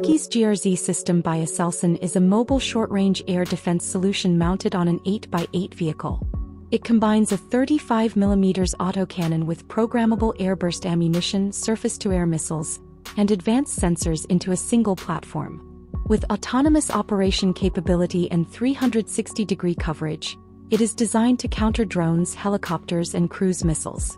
Turkey's GRZ system by Aselsan is a mobile short-range air defense solution mounted on an 8x8 vehicle. It combines a 35mm autocannon with programmable airburst ammunition, surface-to-air missiles, and advanced sensors into a single platform. With autonomous operation capability and 360-degree coverage, it is designed to counter drones, helicopters, and cruise missiles.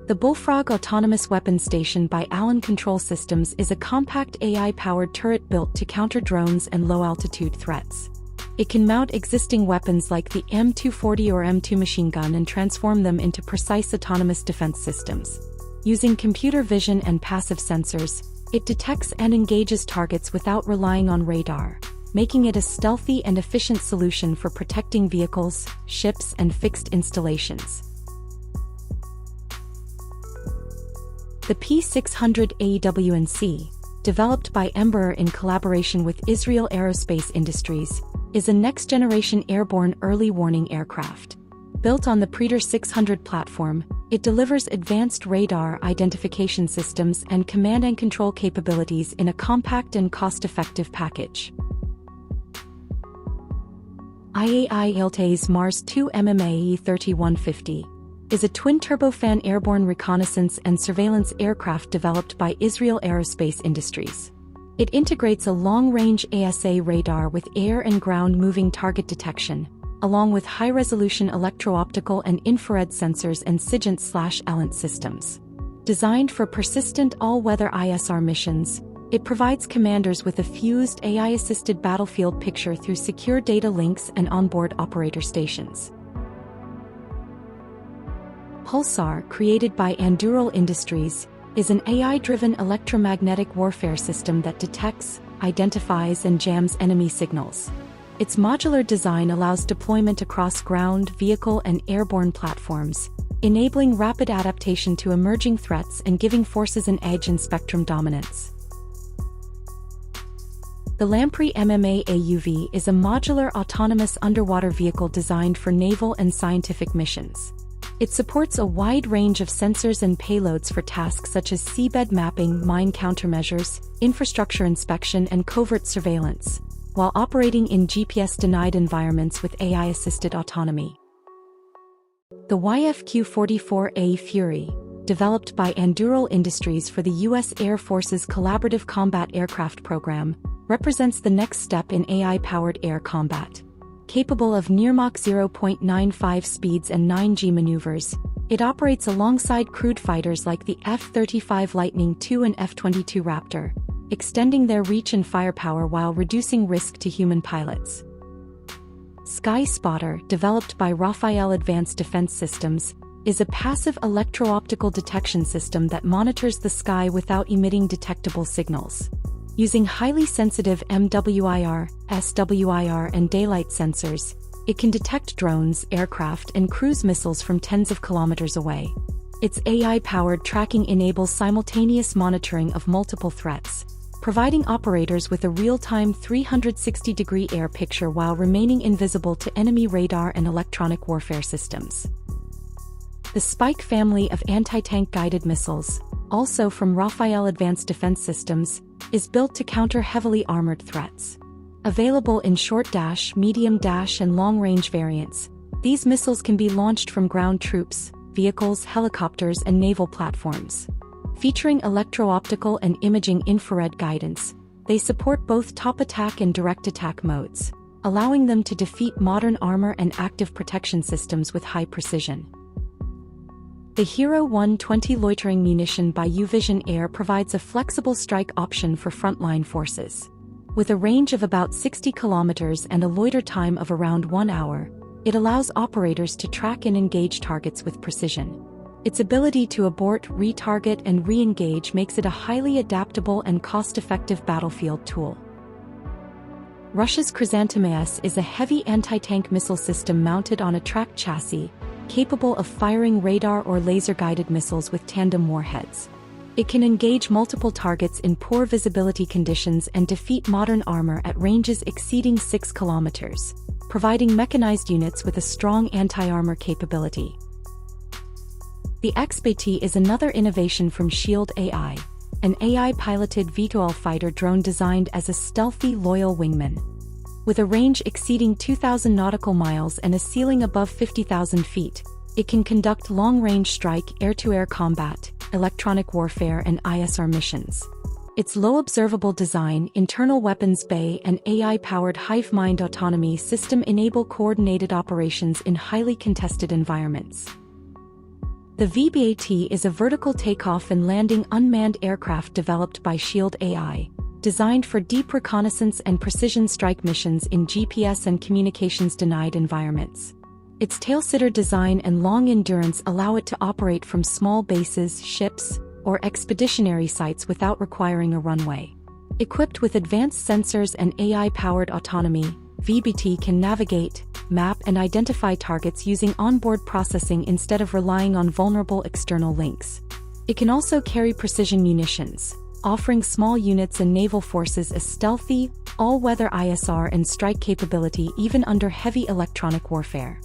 The Bullfrog Autonomous Weapons Station by Allen Control Systems is a compact AI-powered turret built to counter drones and low-altitude threats. It can mount existing weapons like the M240 or M2 machine gun and transform them into precise autonomous defense systems. Using computer vision and passive sensors, it detects and engages targets without relying on radar, making it a stealthy and efficient solution for protecting vehicles, ships, and fixed installations. The P600 AWNC, developed by Embraer in collaboration with Israel Aerospace Industries, is a next-generation airborne early warning aircraft. Built on the Praetor 600 platform, it delivers advanced radar identification systems and command and control capabilities in a compact and cost-effective package. IAI Ilte's Mars 2 MMA E3150 is a twin-turbofan airborne reconnaissance and surveillance aircraft developed by Israel Aerospace Industries. It integrates a long-range ASA radar with air and ground-moving target detection, along with high-resolution electro-optical and infrared sensors and SIGINT/ELINT systems. Designed for persistent all-weather ISR missions, it provides commanders with a fused AI-assisted battlefield picture through secure data links and onboard operator stations. Pulsar, created by Anduril Industries, is an AI-driven electromagnetic warfare system that detects, identifies, and jams enemy signals. Its modular design allows deployment across ground, vehicle, and airborne platforms, enabling rapid adaptation to emerging threats and giving forces an edge in spectrum dominance. The Lamprey MMA AUV is a modular autonomous underwater vehicle designed for naval and scientific missions. It supports a wide range of sensors and payloads for tasks such as seabed mapping, mine countermeasures, infrastructure inspection, and covert surveillance, while operating in GPS-denied environments with AI-assisted autonomy. The YFQ-44A Fury, developed by Anduril Industries for the U.S. Air Force's Collaborative Combat Aircraft Program, represents the next step in AI-powered air combat. Capable of near Mach 0.95 speeds and 9G maneuvers, it operates alongside crewed fighters like the F-35 Lightning II and F-22 Raptor, extending their reach and firepower while reducing risk to human pilots. Sky Spotter, developed by Rafael Advanced Defense Systems, is a passive electro-optical detection system that monitors the sky without emitting detectable signals. Using highly sensitive MWIR, SWIR, and daylight sensors, it can detect drones, aircraft, and cruise missiles from tens of kilometers away. Its AI-powered tracking enables simultaneous monitoring of multiple threats, providing operators with a real-time 360-degree air picture while remaining invisible to enemy radar and electronic warfare systems. The Spike family of anti-tank guided missiles, also from Rafael Advanced Defense Systems, is built to counter heavily armored threats. Available in short dash, medium dash, and long-range variants, these missiles can be launched from ground troops, vehicles, helicopters, and naval platforms. Featuring electro-optical and imaging infrared guidance, they support both top attack and direct attack modes, allowing them to defeat modern armor and active protection systems with high precision. The Hero 120 loitering munition by U-Vision Air provides a flexible strike option for frontline forces. With a range of about 60 kilometers and a loiter time of around 1 hour, it allows operators to track and engage targets with precision. Its ability to abort, retarget, and re-engage makes it a highly adaptable and cost-effective battlefield tool. Russia's Chrysanthemum is a heavy anti-tank missile system mounted on a tracked chassis, capable of firing radar or laser-guided missiles with tandem warheads. It can engage multiple targets in poor visibility conditions and defeat modern armor at ranges exceeding 6 kilometers, providing mechanized units with a strong anti-armor capability. The XBT is another innovation from Shield AI, an AI-piloted VTOL fighter drone designed as a stealthy, loyal wingman. With a range exceeding 2,000 nautical miles and a ceiling above 50,000 feet, it can conduct long-range strike, air-to-air combat, electronic warfare and ISR missions. Its low observable design, internal weapons bay and AI-powered hive mind autonomy system enable coordinated operations in highly contested environments. The VBAT is a vertical takeoff and landing unmanned aircraft developed by Shield AI, designed for deep reconnaissance and precision strike missions in GPS and communications-denied environments. Its tailsitter design and long endurance allow it to operate from small bases, ships, or expeditionary sites without requiring a runway. Equipped with advanced sensors and AI-powered autonomy, VBT can navigate, map and identify targets using onboard processing instead of relying on vulnerable external links. It can also carry precision munitions, offering small units and naval forces a stealthy, all-weather ISR and strike capability even under heavy electronic warfare.